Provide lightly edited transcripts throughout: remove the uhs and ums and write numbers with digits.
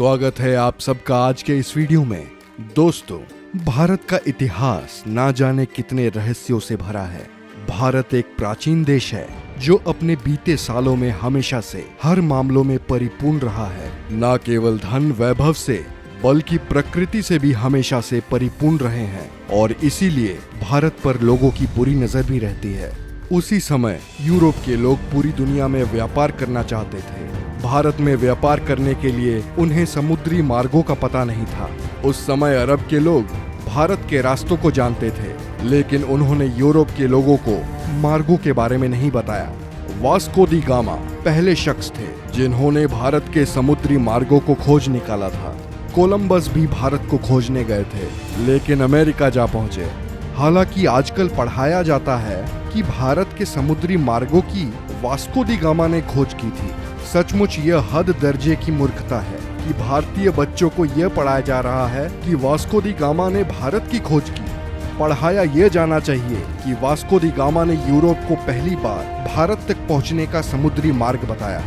स्वागत है आप सबका आज के इस वीडियो में। दोस्तों, भारत का इतिहास ना जाने कितने रहस्यों से भरा है। भारत एक प्राचीन देश है जो अपने बीते सालों में हमेशा से हर मामलों में परिपूर्ण रहा है। न केवल धन वैभव से बल्कि प्रकृति से भी हमेशा से परिपूर्ण रहे हैं और इसीलिए भारत पर लोगों की बुरी नजर भी रहती है। उसी समय यूरोप के लोग पूरी दुनिया में व्यापार करना चाहते थे। भारत में व्यापार करने के लिए उन्हें समुद्री मार्गों का पता नहीं था। उस समय अरब के लोग भारत के रास्तों को जानते थे, लेकिन उन्होंने यूरोप के लोगों को मार्गों के बारे में नहीं बताया। वास्को दी गामा पहले शख्स थे जिन्होंने भारत के समुद्री मार्गों को खोज निकाला था। कोलंबस भी भारत को खोजने गए थे, लेकिन अमेरिका जा पहुंचे। हालांकि आजकल पढ़ाया जाता है कि भारत के समुद्री मार्गों की वास्को दी गामा ने खोज की थी। सचमुच यह हद दर्जे की मूर्खता है कि भारतीय बच्चों को यह पढ़ाया जा रहा है कि वास्को दी गामा ने भारत की खोज की। पढ़ाया यह जाना चाहिए कि वास्को दी गामा ने यूरोप को पहली बार भारत तक पहुंचने का समुद्री मार्ग बताया।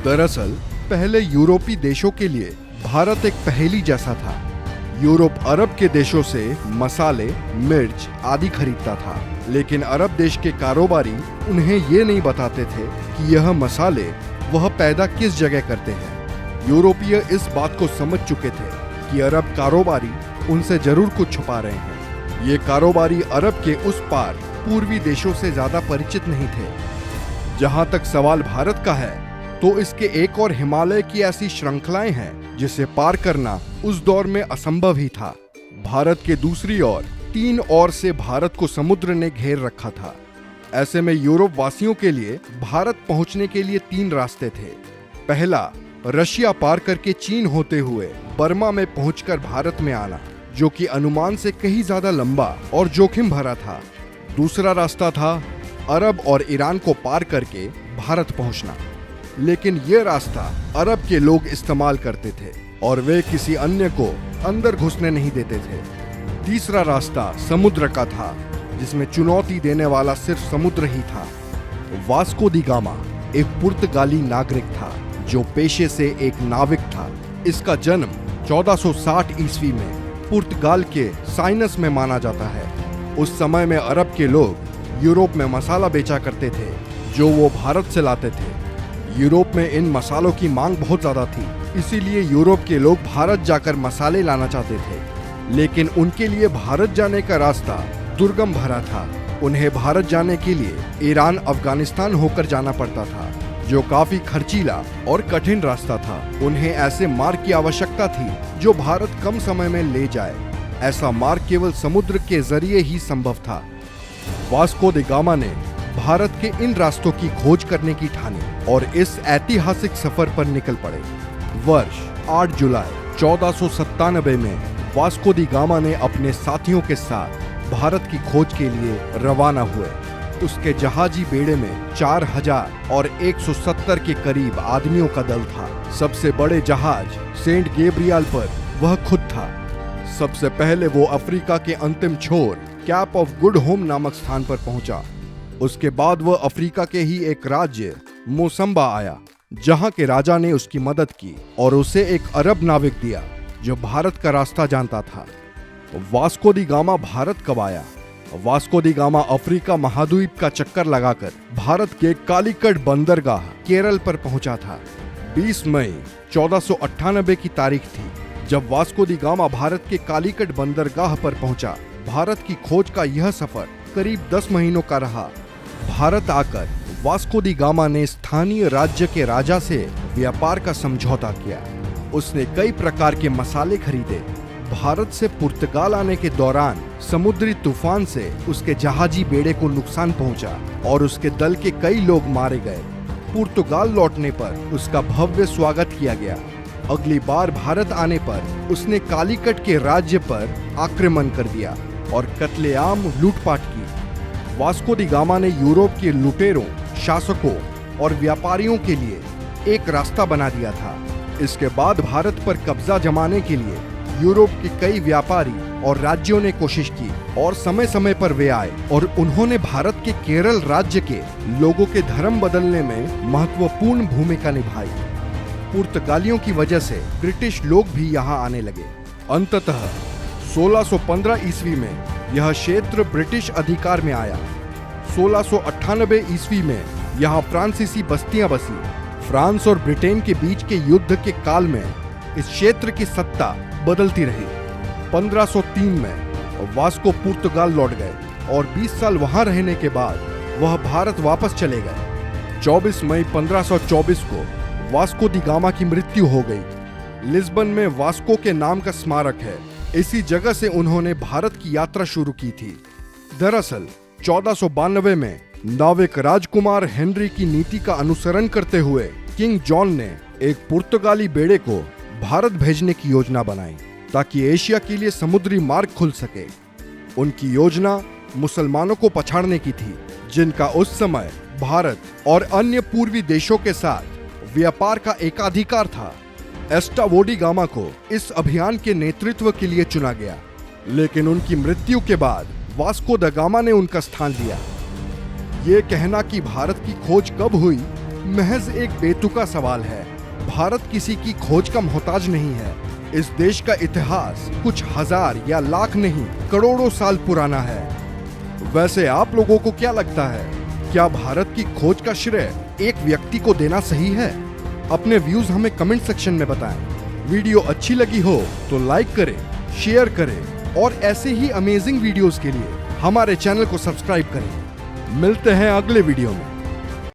दरअसल पहले यूरोपी देशों के लिए भारत एक पहेली जैसा था। यूरोप अरब के देशों से मसाले, मिर्च आदि खरीदता था, लेकिन अरब देश के कारोबारी उन्हें ये नहीं बताते थे कि यह मसाले वह पैदा किस जगह करते हैं। यूरोपीय इस बात को समझ चुके थे कि अरब कारोबारी उनसे जरूर कुछ छुपा रहे हैं। ये कारोबारी अरब के उस पार पूर्वी देशों से ज्यादा परिचित नहीं थे। जहां तक सवाल भारत का है, तो इसके एक और हिमालय की ऐसी श्रृंखलाएं हैं जिसे पार करना उस दौर में असंभव ही था। भारत के दूसरी ओर 3 ओर से भारत को समुद्र ने घेर रखा था। ऐसे में यूरोप वासियों के लिए भारत पहुंचने के लिए 3 रास्ते थे। पहला, रशिया पार करके चीन होते हुए बर्मा में पहुंचकर भारत में आना, जो कि अनुमान से कहीं ज्यादा लंबा और जोखिम भरा था। दूसरा रास्ता था अरब और ईरान को पार करके भारत पहुंचना, लेकिन यह रास्ता अरब के लोग इस्तेमाल करते थे और वे किसी अन्य को अंदर घुसने नहीं देते थे। तीसरा रास्ता समुद्र का था, जिसमें चुनौती देने वाला सिर्फ समुद्र ही था। वास्को दी गामा एक पुर्तगाली नागरिक था जो पेशे से एक नाविक था। इसका जन्म 1460 ईस्वी में पुर्तगाल के साइनस में माना जाता है। उस समय में अरब के लोग यूरोप में मसाला बेचा करते थे जो वो भारत से लाते थे। यूरोप में इन मसालों की मांग बहुत ज्यादा थी, इसीलिए यूरोप के लोग भारत जाकर मसाले लाना चाहते थे, लेकिन उनके लिए भारत जाने का रास्ता दुर्गम भरा था। उन्हें भारत जाने के लिए ईरान, अफगानिस्तान होकर जाना पड़ता था, जो काफी खर्चीला और कठिन रास्ता था। उन्हें ऐसे मार्ग की आवश्यकता थी जो भारत कम समय में ले जाए। ऐसा मार्ग केवल समुद्र के जरिए ही संभव था। वास्को दी गामा ने भारत के इन रास्तों की खोज करने की ठानी और इस ऐतिहासिक सफर पर निकल पड़े। वर्ष 8 जुलाई 1497 में वास्को दी गामा ने अपने साथियों के साथ भारत की खोज के लिए रवाना हुए। उसके जहाजी बेड़े में 4000 और 170 के करीब आदमियों का दल था। सबसे बड़े जहाज सेंट गैब्रियल पर वह खुद था। सबसे पहले वो अफ्रीका के अंतिम छोर कैप ऑफ गुड होम नामक स्थान पर पहुंचा। उसके बाद वह अफ्रीका के ही एक राज्य मोसम्बा आया, जहां के राजा ने उसकी मदद की और उसे एक अरब नाविक दिया जो भारत का रास्ता जानता था। वास्को दी गामा भारत कब आया? वास्को दी गामा अफ्रीका महाद्वीप का चक्कर लगाकर भारत के कालीकट बंदरगाह केरल पर पहुंचा था। 20 मई 1498 की तारीख थी जब वास्को दी गामा भारत के कालीकट बंदरगाह पर पहुंचा। भारत की खोज का यह सफर करीब 10 महीनों का रहा। भारत आकर वास्को दी गामा ने स्थानीय राज्य के राजा से व्यापार का समझौता किया। उसने कई प्रकार के मसाले खरीदे। भारत से पुर्तगाल आने के दौरान समुद्री तूफान से उसके जहाजी बेड़े को नुकसान पहुंचा और उसके दल के कई लोग मारे गए। पुर्तगाल लौटने पर उसका भव्य स्वागत किया गया। अगली बार भारत आने पर उसने कालीकट के राज्य पर आक्रमण कर दिया और कत्लेआम लूटपाट की। वास्को दी गामा ने यूरोप के लुटेरों, शासकों और व्यापारियों के लिए एक रास्ता बना दिया था। इसके बाद भारत पर कब्जा जमाने के लिए यूरोप के कई व्यापारी और राज्यों ने कोशिश की और समय समय पर वे आए और उन्होंने भारत के केरल राज्य के लोगों के धर्म बदलने में महत्वपूर्ण भूमिका निभाई। पुर्तगालियों की वजह से ब्रिटिश लोग भी यहाँ आने लगे। अंततः 1615 ईस्वी में यह क्षेत्र ब्रिटिश अधिकार में आया। 1698 ईस्वी में यहाँ फ्रांसीसी बस्तियां बसी। फ्रांस और ब्रिटेन के बीच के युद्ध के काल में इस क्षेत्र की सत्ता बदलती रही। 1503 में वास्को पुर्तगाल लौट गए और 20 साल वहां रहने के बाद वह भारत वापस चले गए। 24 मई 1524 को वास्को दी गामा की मृत्यु हो गई। लिस्बन में वास्को के नाम का स्मारक है। इसी जगह से उन्होंने भारत की यात्रा शुरू की थी। दरअसल 1492 में नाविक राजकुमार हेनरी की नीति का अनुसरण करते हुए किंग जॉन ने एक पुर्तगाली बेड़े को भारत भेजने की योजना बनाई ताकि एशिया के लिए समुद्री मार्ग खुल सके। उनकी योजना मुसलमानों को पछाड़ने की थी, जिनका उस समय भारत और अन्य पूर्वी देशों के साथ व्यापार का एकाधिकार था। एस्टावोडी गामा को इस अभियान के नेतृत्व के लिए चुना गया, लेकिन उनकी मृत्यु के बाद वास्को द गामा ने उनका स्थान लिया। ये कहना कि भारत की खोज कब हुई महज एक बेतुका सवाल है। भारत किसी की खोज का मोहताज नहीं है। इस देश का इतिहास कुछ हजार या लाख नहीं, करोड़ों साल पुराना है। वैसे आप लोगों को क्या लगता है, क्या भारत की खोज का श्रेय एक व्यक्ति को देना सही है? अपने व्यूज हमें कमेंट सेक्शन में बताएं। वीडियो अच्छी लगी हो तो लाइक करें, शेयर करें और ऐसे ही अमेजिंग वीडियोस के लिए हमारे चैनल को सब्सक्राइब करें। मिलते हैं अगले वीडियो में।